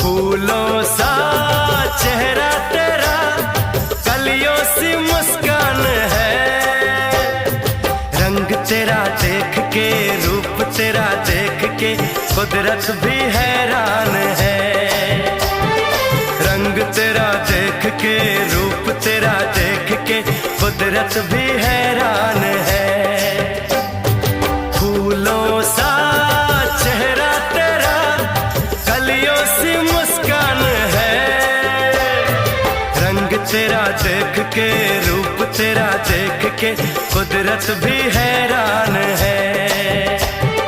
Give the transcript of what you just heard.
फूलों सा चेहरा तेरा, कलियों सी मुस्कान है। रंग तेरा देख के, रूप तेरा देख के, कुदरत भी हैरान है। रंग तेरा देख के, रूप तेरा देख के, कुदरत भी हैरान है। फूलों सा चेहरा तेरा, कलियों सी मुस्कान है। रंग तेरा देख के, रूप तेरा देख के, कुदरत भी हैरान है।